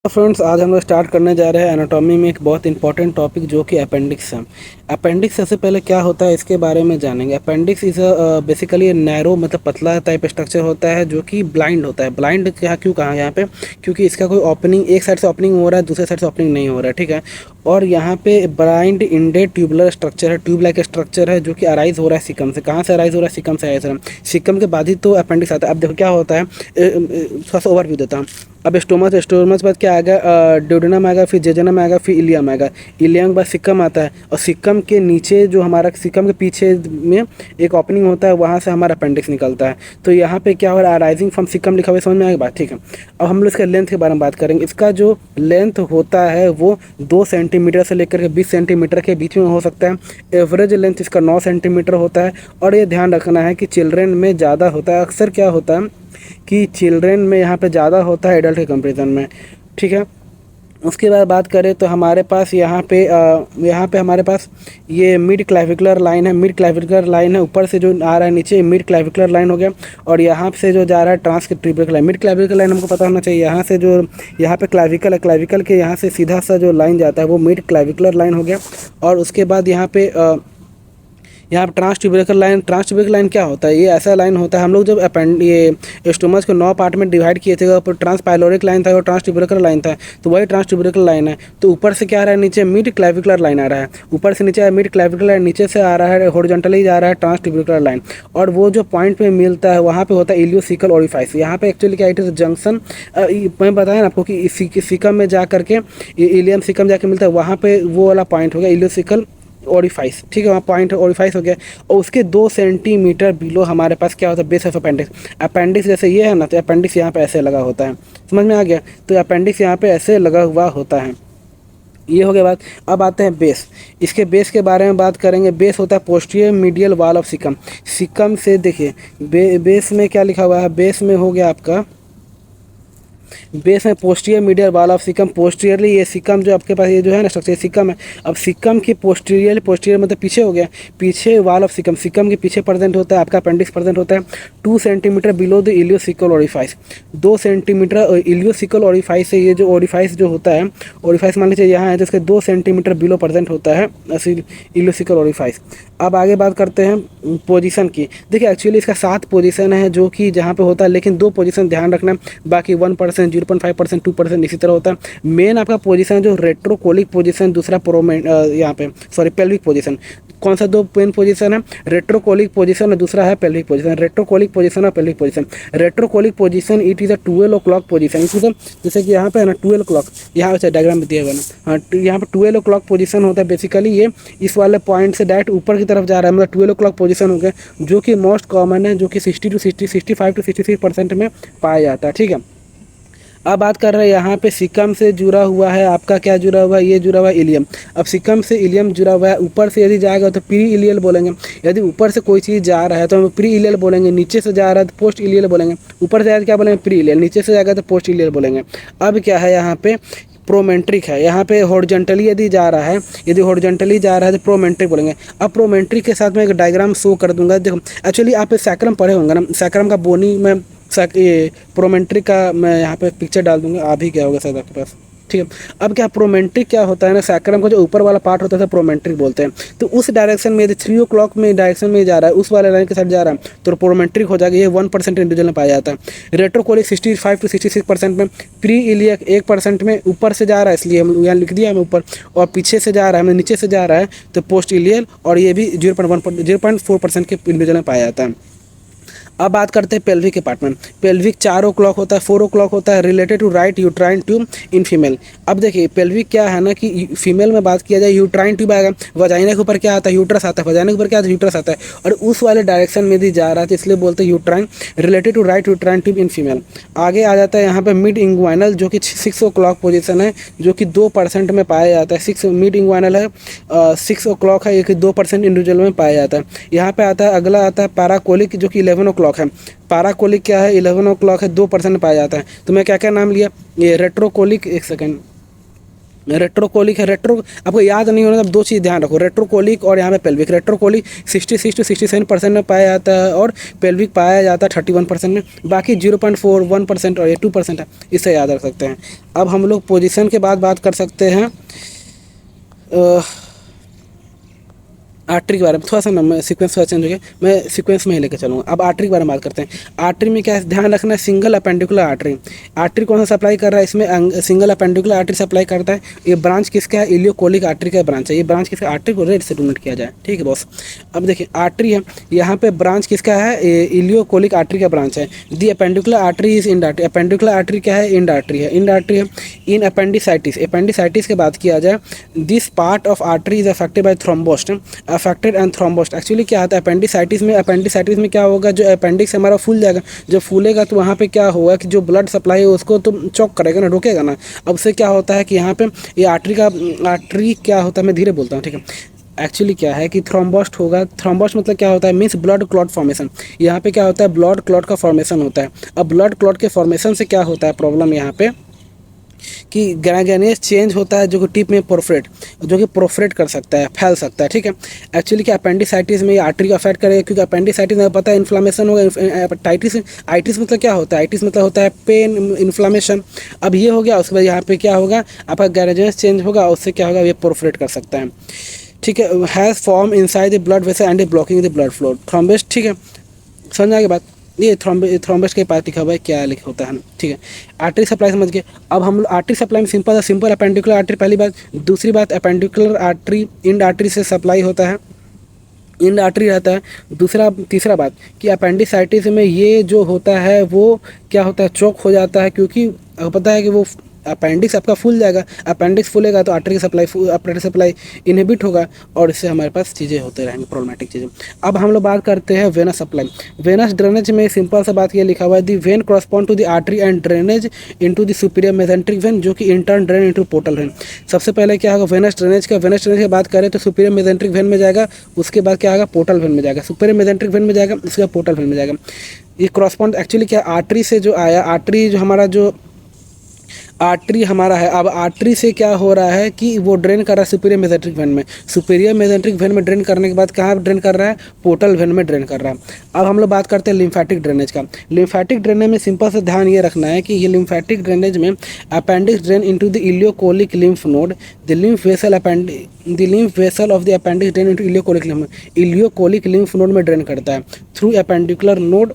तो फ्रेंड्स आज हम लोग स्टार्ट करने जा रहे हैं एनाटॉमी में एक बहुत इंपॉर्टेंट टॉपिक जो कि अपेंडिक्स है। अपेंडिक्स सबसे पहले क्या होता है इसके बारे में जानेंगे। अपेंडिक्स इज बेसिकली नैरो मतलब पतला टाइप स्ट्रक्चर होता है जो कि ब्लाइंड होता है। ब्लाइंड क्या क्यों कहा यहाँ पे, क्योंकि इसका कोई ओपनिंग एक साइड से ओपनिंग हो रहा है, दूसरे साइड से ओपनिंग नहीं हो रहा है, ठीक है। और यहाँ पे ब्लाइंड इंडेड ट्यूबुलर स्ट्रक्चर है, ट्यूब लाइक स्ट्रक्चर है जो कि अराइज हो रहा है सिकम से। कहाँ से अराइज हो रहा है? सिकम से अराइज हो रहा है। सिकम के बाद ही तो अपेंडिक्स आता है। अब देखो क्या होता है, थोड़ा सा ओवरव्यू देता हूँ। अब स्टोमच बाद क्या आएगा? ड्यूडेनम आएगा, फिर जेजनम आएगा, फिर इलियम आएगा। इलियम के बाद सिक्कम आता है, और सिक्कम के नीचे जो हमारा सिक्कम के पीछे में एक ओपनिंग होता है, वहाँ से हमारा अपेंडिक्स निकलता है। तो यहाँ पे क्या हो रहा है? अराइजिंग फ्रॉम सिक्कम लिखा हुआ है, समझ में आएगा बात, ठीक है। अब हम लोग इसके लेंथ के बारे में बात करेंगे। इसका जो लेंथ होता है वो 2 सेंटीमीटर से लेकर के 20 सेंटीमीटर के बीच में हो सकता है। एवरेज लेंथ इसका 9 सेंटीमीटर होता है। और ये ध्यान रखना है कि चिल्ड्रेन में ज़्यादा होता है। अक्सर क्या होता है कि चिल्ड्रेन में यहाँ पे ज़्यादा होता है एडल्ट के कंपेरिजन में, ठीक है। उसके बाद बात करें तो हमारे पास यहाँ पे हमारे पास ये मिड क्लाविकुलर लाइन है। मिड क्लाविकुलर लाइन है, ऊपर से जो आ रहा है नीचे मिड क्लाविकुलर लाइन हो गया। और यहाँ से जो जा रहा है ट्रांसक्रिप्टिकल लाइन। मिड क्लाविकुलर लाइन हमको पता होना चाहिए। यहाँ से जो यहाँ पे क्लाविकल है, क्लाविकल के यहाँ से सीधा सा जो लाइन जाता है वो मिड क्लाविकुलर लाइन हो गया। और उसके बाद यहाँ पर ट्रांस ट्यूबरकल लाइन क्या होता है? ये ऐसा लाइन होता है, हम लोग जब ये स्टोमच को 9 पार्ट में डिवाइड किए थे, ऊपर ट्रांस पाइलोरिक लाइन था और ट्रांस ट्यूबरकल लाइन था, तो वही ट्रांस ट्यूबरकल लाइन है। तो ऊपर से क्या आ रहा है? नीचे मिड क्लाविकुलर लाइन आ रहा है। ऊपर से नीचे मिड क्लाविकुलर लाइन, नीचे से आ रहा है हॉरिजॉन्टली जा रहा है ट्रांस ट्यूबरकल लाइन। और वो जो पॉइंट पे मिलता है वहाँ पे होता है इलियोसिकल ओरिफाइस। यहाँ पे एक्चुअली क्या, इट इज जंक्शन। मैं बताया ना आपको कि सिकम में जा करके इलियम सिकम जाके मिलता है, वहाँ पे वो वाला पॉइंट हो गया इलियोसिकल ओरिफाइस, ठीक है। वहाँ पॉइंट ओरिफाइस हो गया। और उसके 2 सेंटीमीटर बिलो हमारे पास क्या होता है? Base of appendix. अपेंडिक्स जैसे ये है ना, तो अपेंडिक्स यहाँ पे ऐसे लगा होता है, समझ में आ गया? तो अपेंडिक्स यहाँ पे ऐसे लगा हुआ होता है। ये हो गया बात। अब आते हैं बेस। इसके बेस के बारे में बात करेंगे। बेस होता है posterior medial wall of caecum. Caecum से देखिए बेस में क्या लिखा हुआ है? बेस में हो गया आपका, बेस में posterior medial wall of caecum. Posteriorly ये सिकम जो आपके पास ये जो है ना स्ट्रक्चर सिकम है। अब सिकम के पोस्टीरियर मतलब पीछे हो गया, पीछे वॉल ऑफ सिकम, सिकम के पीछे प्रेजेंट होता है आपका अपेंडिक्स प्रेजेंट होता है। 2 centimetre below the ileocaecal orifice. 2 centimetre ileocaecal orifice से, ये जो ओरिफाइस जो होता है, ओरिफाइस मान लीजिए यहाँ है, तो इसके 2 सेंटीमीटर बिलो प्रेजेंट होता है इलियोसिकल ओरिफाइस। अब आगे बात करते हैं पोजीशन की। देखिए एक्चुअली इसका 7 पोजीशन है जो कि जहाँ पे होता है, लेकिन 2 पोजीशन ध्यान रखना है, बाकी 1%, 0.5%, 2% इसी तरह होता है। मेन आपका पोजीशन जो रेट्रोकोलिक पोजीशन, दूसरा यहाँ पे सॉरी पेल्विक पोजीशन। कौन सा 2 मेन पोजीशन है? रेट्रोकोलिक पोजीशन और दूसरा है पेल्विक पोजीशन। रेट्रोकोलिक पोजीशन और pelvic position. Retrocolic position it is a 12 o'clock position. जैसे कि यहाँ पे है ना 12 o'clock, यहाँ पे डायग्राम में दिया हुआ है ना, हाँ यहाँ पे 12 o'clock पोजीशन होता है। बेसिकली ये इस वाले पॉइंट से डायरेक्ट ऊपर की तरफ जा रहा है, मतलब 12 o'clock पोजीशन हो गया, जो कि मोस्ट कॉमन है, जो कि 65 to 66% में पाया जाता है, ठीक है। अब बात कर रहे हैं यहाँ पे सिकम से जुड़ा हुआ है आपका, क्या जुड़ा हुआ है? ये जुड़ा हुआ है इलियम। अब सिकम से इलियम जुड़ा हुआ है। ऊपर से यदि जाएगा तो प्री इलियल बोलेंगे। यदि ऊपर से कोई चीज़ जा रहा है तो हम प्री इलियल बोलेंगे, नीचे से जा रहा है तो पोस्ट इलियल बोलेंगे। ऊपर से जाएगा क्या बोलेंगे? Pre ileal. नीचे से जाएगा तो पोस्ट इलियल बोलेंगे। अब क्या है यहाँ पे? प्रोमेंट्रिक है। यहाँ पे हॉरिजॉन्टली यदि जा रहा है, यदि हॉरिजॉन्टली जा रहा है तो प्रोमेंट्रिक बोलेंगे। अब प्रोमेंट्रिक के साथ मैं एक डायग्राम शो कर दूंगा। देखो एक्चुअली आप सैक्रम पढ़े होंगे ना, सैक्रम का बोनी में ये प्रोमेंट्रिक का मैं यहाँ पे पिक्चर डाल दूंगा, आ भी गया होगा शायद आपके पास, ठीक है। अब क्या प्रोमेंट्रिक क्या होता है ना, सैक्रम का जो ऊपर वाला पार्ट होता है प्रोमेंट्रिक बोलते हैं। तो उस डायरेक्शन में यदि 3 o'clock में डायरेक्शन में जा रहा है, उस वाले लाइन के साथ जा रहा है, तो प्रोमेंट्रिक हो जाएगा। ये 1% इंडिविजुअल में पाया जाता है। रेट्रोकोलिक 65 to 66% में, प्री इलियक 1% में। ऊपर से जा रहा है इसलिए हम यहाँ लिख दिया हमें ऊपर, और पीछे से जा रहा है, हमें नीचे से जा रहा है तो पोस्ट इलियल, और ये भी 0.4% के इंडिविजुअल में पाया जाता है। अब बात करते हैं पेल्विक के पार्ट में। पेल्विक 4 o'clock होता है, 4 o'clock होता है, related to right uterine tube in female. अब देखिए पेल्विक क्या है ना कि फीमेल में बात किया जाए यूट्राइन ट्यूब आएगा, वजाइना के ऊपर क्या आता है? यूट्रस आता है। वजाइना के ऊपर क्या आता है? यूट्रस आता है। और उस वाले डायरेक्शन में भी जा रहा है तो इसलिए बोलते हैं uterine, related to right uterine tube in female. आगे आ जाता है यहाँ पे मिड इंग्वाइनल, जो कि 6 o'clock पोजीशन है, जो कि 2% में पाया जाता है। 6 मिड इंग्वाइनल है, 6 o'clock है, ये कि 2% इंडिविजुअल में पाया जाता है। यहाँ पे आता है अगला आता है पैराकोलिक, जो कि 11 o'clock है। पैराकोलिक क्या है? 11 o'clock है, 2% पाया जाता है। तो मैं क्या क्या नाम लिया? ये रेट्रोकोलिक, एक सेकेंड, रेट्रोकोलिक है। आपको याद नहीं होना, अब दो चीज़ ध्यान रखो, रेट्रोकोलिक और यहाँ पे पेल्विक। रेट्रोकोलिक 66 to 67% में पाया जाता है और पेल्विक पाया जाता है 31% में। बाकी 0.41% और ये 2% है, इसे याद रख सकते हैं। अब हम लोग पोजीशन के बाद बात कर सकते हैं आर्टरी के बारे में। थोड़ा सा मैं सीक्वेंस थोड़ा चेंज हो गया, मैं सीक्वेंस में ही लेकर चलूँगा। अब आर्टरी के बारे में बात करते हैं। आर्टरी में क्या है, ध्यान रखना है, सिंगल अपेंडिकुलर आर्टरी। आर्टरी कौन सा सप्लाई कर रहा है, इसमें सिंगल अपेंडिकुलर आर्टरी सप्लाई करता है। ये ब्रांच किसका है, इलियोकोलिक आर्टरी का ब्रांच है। ये ब्रांच किसका, आर्टरी को रेड से डोनेट किया जाए, ठीक है बॉस। अब देखिए आर्टरी है, यहाँ पे ब्रांच किसका है, इलियोकोलिक आर्टरी का ब्रांच है। The appendicular artery is end artery. Appendicular artery क्या है, इंड आर्टरी है, इंड आर्टरी है। इन अपेंडिसाइटिस, अपेंडिसाइटिस की बात किया जाए, this part of artery is affected by thrombosed, affected and thrombosed. Actually क्या होता है अपेंडिसाइटिस में, अपेंडिसाइटिस में क्या होगा, जो अपेंडिक्स हमारा फूल जाएगा। जब फूलेगा तो वहाँ पे क्या होगा कि जो ब्लड सप्लाई है उसको तो चौक करेगा ना, रोकेगा ना। अब से क्या होता है कि यहाँ पे ये आर्टरी क्या होता है, मैं धीरे बोलता हूँ, ठीक है। एक्चुअली क्या है कि थ्रोम्बोस्ट होगा। थ्रोम्बोस्ट मतलब क्या होता है, मीन्स ब्लड क्लॉट फॉर्मेशन। यहाँ पे क्या होता है, ब्लड क्लॉट का फॉर्मेशन होता है। अब ब्लड क्लॉट के फॉर्मेशन से क्या होता है प्रॉब्लम यहाँ पे कि ग्रैनुलेस चेंज होता है, जो कि टिप में प्रोफरेट कर सकता है, फैल सकता है, ठीक है। एक्चुअली क्या अपेंडिसाइटिस में आर्टरी को अफेक्ट करेगा, क्योंकि अपेंडिसाइटिस में पता है इन्फ्लामेशन होगा। आइटिस मतलब क्या होता है, आइटिस मतलब होता है पेन, इन्फ्लामेशन। अब ये हो गया, उसके बाद यहाँ पे क्या होगा, आपका ग्रैनुलेस चेंज होगा, उससे क्या होगा, ये प्रोफरेट कर सकता है, ठीक है। Has form inside the blood vessel and blocking the blood flow, thrombus, ठीक है। समझ आ गई बात। ये थ्रोम्बस के पास लिखा हुआ है, क्या लिखा होता है, ठीक है। आर्टरी सप्लाई समझ गए। अब हम लोग आर्टरी सप्लाई में सिंपल अपेंडिकुलर आर्टरी पहली बात। दूसरी बात, अपेंडिकुलर आर्टरी इंड आर्टरी से सप्लाई होता है, इंड आर्टरी रहता है। तीसरा बात कि अपेंडिसाइटिस में ये जो होता है वो क्या होता है, चौक हो जाता है, क्योंकि आपको पता है कि वो अपेंडिक्स आपका फूल जाएगा। अपेंडिक्स फूलेगा तो आर्टरी सप्लाई इनहिबिट होगा, और इससे हमारे पास चीज़ें होते रहेंगे, प्रॉब्लमेटिक चीज़ें। अब हम लोग बात करते हैं वेनस सप्लाई। वेनस ड्रेनेज में सिंपल सा बात ये लिखा हुआ है, the vein correspond to the artery and drainage into the superior mesenteric vein, जो कि in turn drain into portal vein. सबसे पहले क्या होगा, वेनस ड्रेनेज की बात करें तो सुपीरियर मेसेंट्रिक वेन में जाएगा, उसके बाद क्या होगा, पोर्टल वेन में जाएगा। सुपीरियर मेसेंट्रिक वेन में जाएगा, उसके बाद पोर्टल वेन में जाएगा। ये कॉरस्पॉन्ड एक्चुअली क्या, आर्टरी से जो आया, आर्टरी जो हमारा है, अब आर्टरी से क्या हो रहा है कि वो ड्रेन कर रहा है सुपीरियर मेसेंट्रिक वेन में। सुपीरियर मेसेंट्रिक वेन में ड्रेन करने के बाद कहाँ ड्रेन कर रहा है, पोर्टल वेन में ड्रेन कर रहा है। अब हम लोग बात करते हैं लिम्फेटिक ड्रेनेज का। लिम्फेटिक ड्रेनेज में सिंपल से ध्यान ये रखना है कि ये लिम्फेटिक ड्रेनेज में appendix drain into the ileocolic lymph node, the lymph vessel of the appendix drain into ileocolic lymph node में ड्रेन करता है थ्रू अपेंडिकुलर नोड।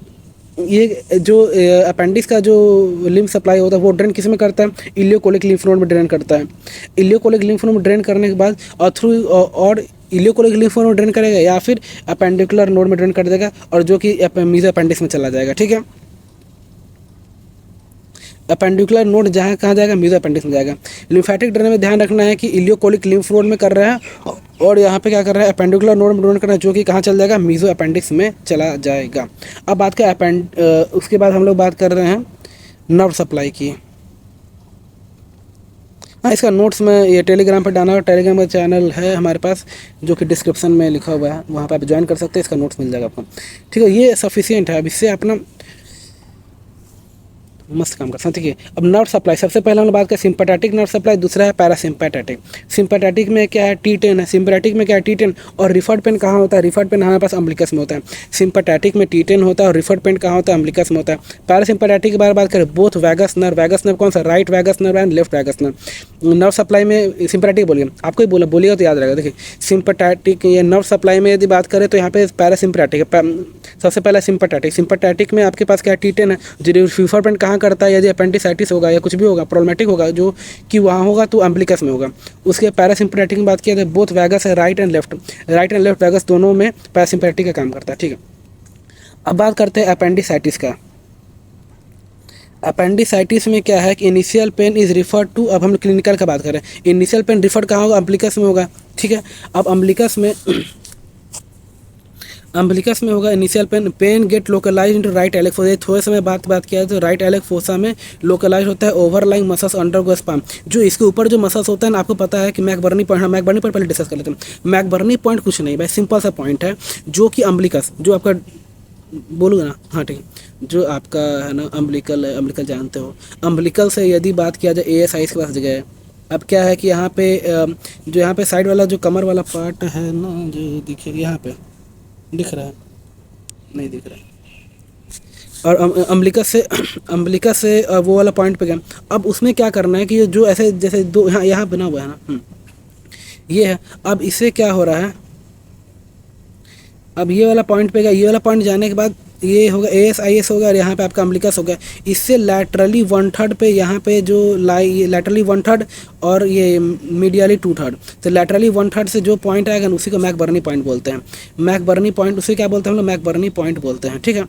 ये जो अपेंडिक्स का जो लिम्फ सप्लाई होता है वो ड्रेन किस में करता है, इलियोकोलिक लिम्फ नोड में ड्रेन करता है। इलियोकोलिक लिम्फ नोड में ड्रेन करने के बाद और इलियोकोलिक लिम्फ नोड में ड्रेन करेगा या फिर अपेंडिकुलर नोड में ड्रेन कर देगा, और जो कि मीजो अपेंडिक्स में चला जाएगा, ठीक है। अपेंडिकुलर नोड जहाँ कहाँ जाएगा, मीजो अपेंडिक्स में जाएगा। लिम्फेटिक ड्रेन में ध्यान रखना है कि इलियोकोलिक लिम्फ नोड में कर रहा है, और यहाँ पे क्या कर रहा है, अपेंडिकुलर नोड में ड्रेन कर रहा है, जो कि कहाँ चल जाएगा, मीजो अपेंडिक्स में चला जाएगा। अब बात का उसके बाद हम लोग बात कर रहे हैं नर्व सप्लाई की। हाँ, इसका नोट्स में ये टेलीग्राम पर डाला, टेलीग्राम का चैनल है हमारे पास, जो कि डिस्क्रिप्शन में लिखा हुआ है, वहाँ पर आप ज्वाइन कर सकते हैं, इसका नोट्स मिल जाएगा आपको, ठीक है। ये सफिशियंट है, अब इससे अपना मस्त काम कर सकते हैं, ठीक है। अब नर्व सप्लाई, सबसे पहले हम बात करें सिंपैथेटिक नर्व सप्लाई, दूसरा है पैरासिम्पैथेटिक। सिंपैथेटिक में क्या है, T10 है, सिंपैथेटिक में क्या है, T10। और रिफर्ड पेन कहाँ होता है, रिफर्ड पेन हमारे पास अम्बिलिकस में होता है। सिंपैथेटिक में T10 होता है और रिफर्ड पेन कहाँ होता है, अम्बिलिकस में होता है। पैरासिम्पैथेटिक के बारे में बात करें, बोथ वैगस नर्व कौन सा, right vagus nerve and left vagus nerve. Nerve supply में सिंपैथेटिक बोलिए, आपको ही बोलिएगा तो याद रहेगा। देखिए सिंपैथेटिक, ये नर्व सप्लाई में यदि बात करें तो यहाँ पे पैरासिम्पैथेटिक है। सबसे पहले सिंपैथेटिक में आपके पास क्या है, T10 है। जो रिफर्ड पेन कहाँ करता है, यदि अपेंडिसाइटिस होगा या कुछ भी होगा, प्रॉब्लमेटिक होगा, जो कि वहाँ होगा तो अम्बिलिकस में होगा। उसके पैरासिम्पैथेटिक में बात किया तो बोथ वैगस है, राइट एंड लेफ्ट वैगस दोनों में पैरासिम्पैथेटिक का काम करता है, ठीक है। अब बात करते हैं अपेंडिसाइटिस का। अपेंडिसाइटिस में क्या है कि initial pain is referred to, अब हम क्लिनिकल का बात करें, इनिशियल पेन रिफर्ड कहाँ होगा, अम्बिलिकस में होगा, ठीक है। अब अम्बिलिकस में होगा initial pain get localize into right iliac fossa. थोड़े समय बात किया तो राइट एलेक फोसा में लोकलाइज होता है ओवरलाइंग मसल्स अंडरगो स्पाम। जो इसके ऊपर जो मसल्स होता है ना, आपको पता है कि मैकबर्नी पॉइंट, मैकबर्नी पॉइंट पहले डिस्कस कर लेते हैं। मैकबर्नी पॉइंट कुछ नहीं भाई, सिंपल सा पॉइंट है, जो कि अम्बिलिकस, जो आपका बोलूँगा ना, हाँ ठीक है, जो आपका है ना अम्बिलिकल है, अम्बिलिकल जानते हो, अम्बिलिकल से यदि बात किया जाए ASI के पास जगह है, अब क्या है कि यहाँ पे जो यहाँ पे साइड वाला जो कमर वाला पार्ट है ना, जो दिखे यहाँ पे दिख रहा है, नहीं दिख रहा है। और अम्बिलिका से वो वाला पॉइंट पे गया। अब उसमें क्या करना है कि ये जो ऐसे जैसे दो यहाँ बना हुआ है ना, ये है। अब इससे क्या हो रहा है, अब ये वाला पॉइंट पे गया, ये वाला पॉइंट जाने के बाद ये होगा AS होगा, और यहाँ पे आपका अम्बिलिकस हो गया। इससे लैटरली 1/3 पे यहाँ पे जो ये लैटरली 1/3 और ये मीडियली 2/3। तो लैटरली 1/3 से जो पॉइंट आएगा उसी को मैकबर्नी पॉइंट बोलते हैं। मैकबर्नी पॉइंट उसे क्या बोलते हैं हम लोग, मैकबर्नी पॉइंट बोलते हैं, ठीक है।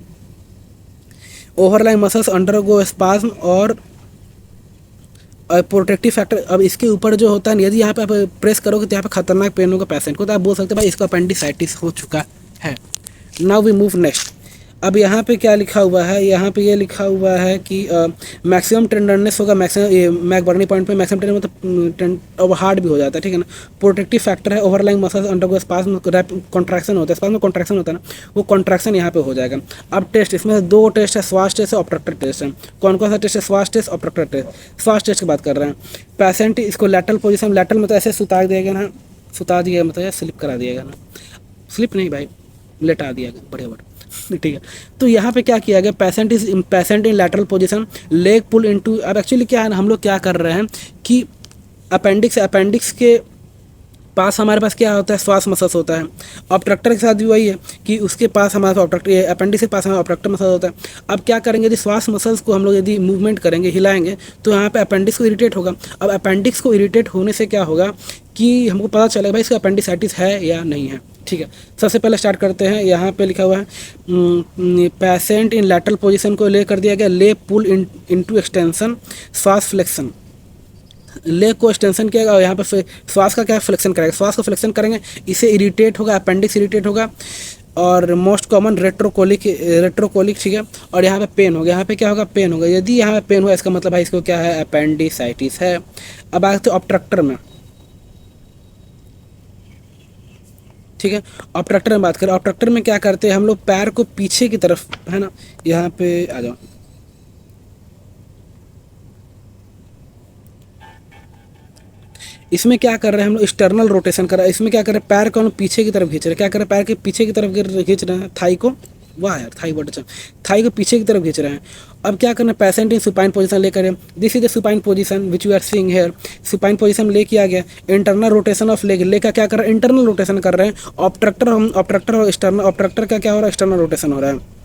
ओवरलाइन मसल्स अंडरगो स्पाज्म और प्रोटेक्टिव फैक्टर। अब इसके ऊपर जो होता है, यदि यहाँ पे आप प्रेस करोगे तो यहाँ पे खतरनाक पेन होगा पेशेंट को, तो आप बोल सकते हैं भाई इसका अपेंडिसाइटिस हो चुका है। Now we move next. अब यहाँ पे क्या लिखा हुआ है, यहाँ पे ये लिखा हुआ है कि मैक्सिमम टेंडरनेस होगा, मैक्सिमम ये मैकबर्नी पॉइंट पे मैक्सिमम टेंडर मतलब हार्ड भी हो जाता है, ठीक है ना। प्रोटेक्टिव फैक्टर है, overlying muscles undergo spasm contraction होता है, स्पाज्म में कॉन्ट्रैक्शन होता है ना, वो कॉन्ट्रैक्शन यहाँ पे हो जाएगा। अब टेस्ट, इसमें 2 टेस्ट है, श्वास टेस्ट है, ऑब्स्ट्रक्टिव टेस्ट है। कौन कौन सा टेस्ट है, श्वास टेस्ट, ऑब्स्ट्रक्टिव टेस्ट। श्वास टेस्ट की बात कर रहे हैं। पेशेंट इसको लैटरल पोजिशन, लैटरल मतलब ऐसे सुता दिएगा ना, सुता दिया मतलब स्लिप करा दिएगा ना, स्लिप नहीं भाई, लेटा दिया गया बढ़िया बढ़िया, ठीक है। तो यहाँ पे क्या किया गया, patient in lateral position, leg pull into. अब एक्चुअली क्या है ना, हम लोग क्या कर रहे हैं कि अपेंडिक्स के पास हमारे पास क्या होता है, श्वास मसल्स होता है। ऑब्स्ट्रक्टर के साथ भी वही है कि उसके पास हमारे ऑब्स्ट्रक्टर, अपेंडिक्स के पास हमारा ऑब्स्ट्रक्टर मसल होता है। अब क्या करेंगे, यदि श्वास मसल्स को हम लोग यदि मूवमेंट करेंगे, हिलाएंगे, तो यहाँ पे अपेंडिक्स को इरिटेट होगा। अब अपेंडिक्स को इरिटेट होने से क्या होगा कि हमको पता चलेगा भाई इसका अपेंडिसाइटिस है या नहीं है, ठीक है। सबसे पहले स्टार्ट करते हैं, यहाँ पे लिखा हुआ है पेशेंट इन लैटरल पोजीशन को ले कर दिया गया, ले पुल इनटू एक्सटेंशन, श्वास फ्लेक्शन, लेग को एक्सटेंशन किया और यहाँ पे श्वास का क्या फ्लेक्शन करेगा, श्वास को फ्लेक्शन करेंगे, इसे इरिटेट होगा, अपेंडिक्स इरिटेट होगा। और मोस्ट कॉमन रेट्रोकोलिक, ठीक है। और यहाँ पे पेन होगा, यहाँ पे क्या होगा, पेन होगा। यदि यहाँ पे पेन हुआ इसका मतलब भाई इसको क्या है, अपेंडिसाइटिस है। अब आते हैं ऑब्स्ट्रक्टर में, ठीक है। ऑब्स्ट्रक्टर में बात करें, ऑब्स्ट्रक्टर में क्या करते हैं हम लोग, पैर को पीछे की तरफ, है ना, यहाँ पे आ जाओ, इसमें क्या कर रहे हैं हम लोग, एक्सटर्नल रोटेशन कर रहे हैं। इसमें क्या कर रहे हैं, पैर को हम पीछे की तरफ खींच रहे हैं, क्या कर रहे हैं, पैर के पीछे की तरफ खींच रहे हैं, थाई को, वाह यार थाई बहुत अच्छा, थाई को पीछे की तरफ खींच रहे हैं। अब क्या करना है, पेशेंट इन सुपाइन पोजीशन लेकर, this is the supine position which you are seeing here. Supine position ले किया गया, internal rotation of leg, leg का क्या कर रहे हैं, इंटरनल रोटेशन कर रहे हैं। ऑब्स्ट्रक्टर और एक्सटर्नल, ऑब्स्ट्रक्टर का क्या हो रहा है, एक्सटर्नल रोटेशन हो रहा है।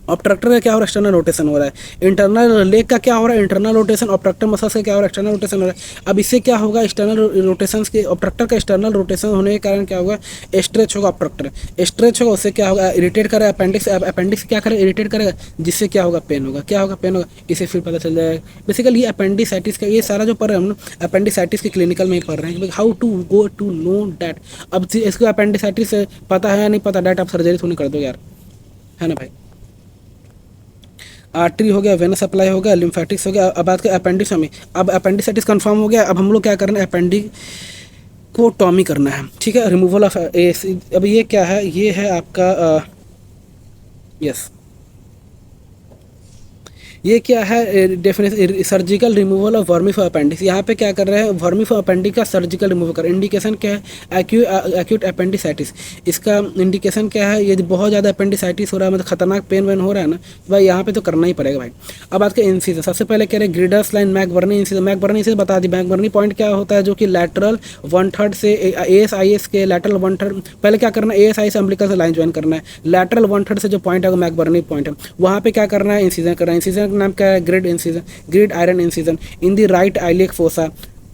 ऑब्स्ट्रक्टर का क्या हो रहा है, एक्सटर्नल रोटेशन हो रहा है। इंटरनल लेग का क्या हो रहा है, इंटरनल रोटेशन। ऑब्स्ट्रक्टर मसल्स का क्या हो रहा है, एक्सटर्नल रोटेशन हो रहा है। अब इससे क्या होगा, एक्सटर्नल रोटेशन के, ऑब्स्ट्रक्टर का एक्सटर्नल रोटेशन होने के कारण क्या होगा, स्ट्रेच होगा, ऑब्स्ट्रक्टर स्ट्रेच होगा, उससे क्या होगा, इरिटेट करेगा अपेंडिक्स, अपेंडिक्स क्या करेगा, इरिटेट करेगा, जिससे क्या होगा, पेन होगा, क्या होगा, पेन होगा। इसे फिर पता चल जाएगा। बेसिकली ये अपेंडिसाइटिस का, ये सारा जो पढ़ रहे हैं हम लोग अपेंडिसाइटिस के क्लिनिकल में ही पढ़ रहे हैं कि how to go to know that. अब इसको अपेंडिसाइटिस पता है या नहीं पता, डैट आप सर्जरी थोड़ी कर दो यार, है ना भाई। आर्टरी हो गया, वेनस सप्लाई हो गया, लिम्फेटिक्स हो गया। अब बात करें अपेंडिक्स में, अब अपेंडिसाइटिस कंफर्म हो गया। अब हम लोग क्या करना है, अपेंडिकोटॉमी करना है, ठीक है, रिमूवल ऑफ। अब ये क्या है, ये है आपका यस, ये क्या है, definition surgical removal of vermi for appendix. यहाँ पे क्या कर रहे हैं, वर्मी फॉर अपेंडिक्स का सर्जिकल रिमूव कर। इंडिकेशन क्या है, एक्यूट अपेंडिसाइटिस। इसका इंडिकेशन क्या है, यदि बहुत ज़्यादा अपेंडिसाइटिस हो रहा है, मतलब खतरनाक पेन वेन हो रहा है ना, तो भाई यहाँ पे तो करना ही पड़ेगा भाई। अब बात करें इंसिजन, सबसे पहले कह रहे हैं gridiron line McBurney incision. McBurney incision बता दी, मैकबर्नी पॉइंट क्या होता है, जो कि लैटरल 1/3 से ASIS के लैटरल 1/3, पहले क्या करना है, ASIS अम्बिलिकल से लाइन ज्वाइन करना है। लैटरल 1/3 से जो पॉइंट है वो मैकबर्नी पॉइंट है, वहाँ पे क्या करना है, इंसिजन करना है। इंसिजन नाम क्या है, grid incision, grid iron incision in the right iliac fossa,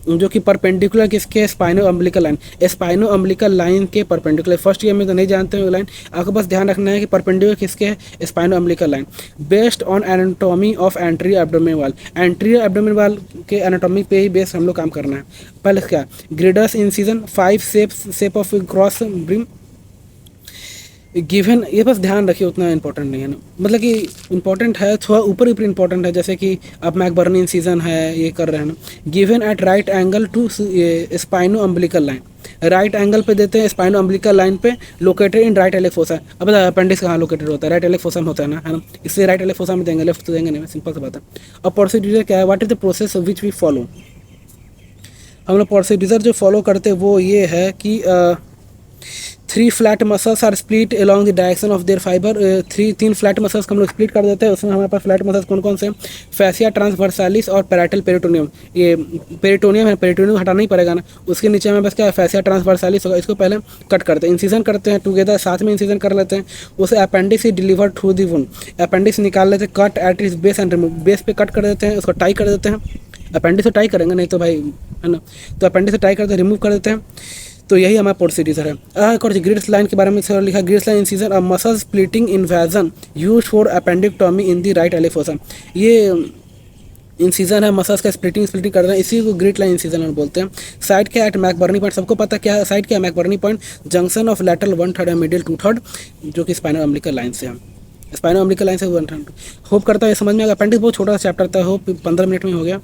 जो कि परपेंडिकुलर किसके, स्पाइनो अम्बिलिकल लाइन, स्पाइनो अम्बिलिकल लाइन के परपेंडिकुलर। फर्स्ट ईयर में तो नहीं जानते हो लाइन, आपको बस ध्यान रखना है कि परपेंडिकुलर किसके है, spino umbilical line. Based on anatomy of anterior abdomen wall, anterior abdomen wall के एनाटॉमी पे ही बेस हम लोग काम करना है। पहले क्या, gridiron incision 5 shape of cross brim given, ये बस ध्यान रखिए, उतना इंपॉर्टेंट नहीं है ना, मतलब कि इंपॉर्टेंट है, थोड़ा ऊपर ऊपर इंपॉर्टेंट है। जैसे कि आप मैकबर्नी इंसिजन है ये कर रहे हैं ना, given at right angle to spino umbilical line, right angle पे देते हैं स्पाइनो अम्बिलिकल लाइन पे, located in right iliac fossa. अब अपेंडिक्स कहाँ लोकेटेड होता है, राइट एलिक फोसा में होता है ना, है ना, इसलिए राइट एलिक फोसा में देंगे, लेफ्ट तो देंगे नहीं, सिंपल सी बात है। अब प्रोसीड्यूर क्या है, what is the process which we follow. हम लोग प्रोसीजर जो फॉलो करते हैं वो ये है कि 3 flat muscles are split along the direction of their fibre. 3 flat muscles को हम लोग स्प्लिट कर देते हैं। उसमें हमारे पास फ्लैट मसल्स कौन कौन से हैं? फैसिया ट्रांसवर्सालिस और पैराटल पेरिटोनियम। ये पेरिटोनियम है, पेरिटोनियम हटाना ही पड़ेगा ना। उसके नीचे हमें बस क्या है, फैसिया ट्रांसवर्सालिस होगा। इसको पहले कट करते हैं, इंसिजन करते हैं टुगेदर, साथ में इंसिजन कर लेते हैं। उसे appendix he deliver through the wound. Appendix निकाल लेते हैं, कट एट इस बेस एंड रिमूव। बेस पे कट कर देते हैं, उसको टाई कर देते हैं। अपेंडिक्स से टाई करेंगे, नहीं तो भाई है ना, तो अपेंडिक्स से टाई करते हैं, रिमूव कर देते हैं। तो यही हमारा प्रोसीजर है। एक और ग्रिड्स लाइन के बारे में सर लिखा, ग्रिड्स लाइन इंसिजन और muscle splitting invasion use for appendectomy in the right iliac fossa. ये इंसिजन है, मसल्स का स्प्लिटिंग कर रहे हैं, इसी को ग्रिड लाइन इंसिजन बोलते हैं। साइड क्या है? मैकबर्नी पॉइंट, सबको पता क्या है साइड क्या है? McBurney point, junction of lateral 1/3 and middle 2/3, जो कि स्पाइनल अम्बिलिकल लाइन से है। स्पाइनल अम्बिलिकल लाइन से 1/3। होप करता है समझ में आएगा। अपेंडिक्स बहुत छोटा सा चैप्टर था, होप 15 मिनट में हो गया।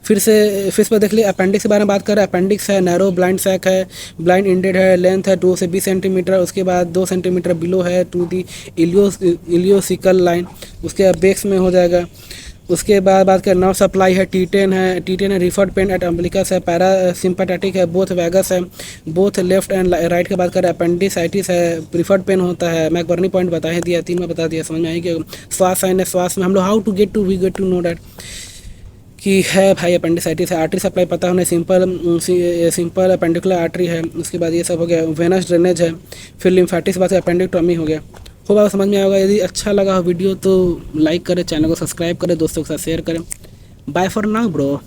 फिर इस पर देख लिया। अपेंडिक्स के बारे में बात करें, अपेंडिक्स है, नैरो ब्लाइंड सैक है, ब्लाइंड इंडेड है, लेंथ है 2 से 20 सेंटीमीटर, उसके बाद 2 सेंटीमीटर बिलो है टू दी इलियोसिकल लाइन, उसके बाद बेक्स में हो जाएगा। उसके बाद बात करें नर्व सप्लाई है, टी10 है, टी10 है, रिफर्ड पेन एट अम्बिलिकस है, पैरा सिंपैथेटिक है, बोथ वैगस है, बोथ लेफ्ट एंड राइट के बात करें अपेंडिसाइटिस है, प्रिफर्ड पेन होता है, मैकबर्नी पॉइंट बता ही दिया, 3 में बता दिया, समझ में आई कि श्वास साइन है, श्वास में हम लोग how to get to know that कि है भाई अपेंडिसाइटिस है। आर्टरी सप्लाई पता होने, सिंपल अपेंडिकुलर आर्टरी है। उसके बाद ये सब हो गया, वेनस ड्रेनेज है। फिर लिम्फेटिक्स बात अपेंडिक्टोमी हो गया। हो बात समझ में आएगा। यदि अच्छा लगा हो वीडियो तो लाइक करें, चैनल को सब्सक्राइब करें, दोस्तों के साथ शेयर करें। Bye for now bro.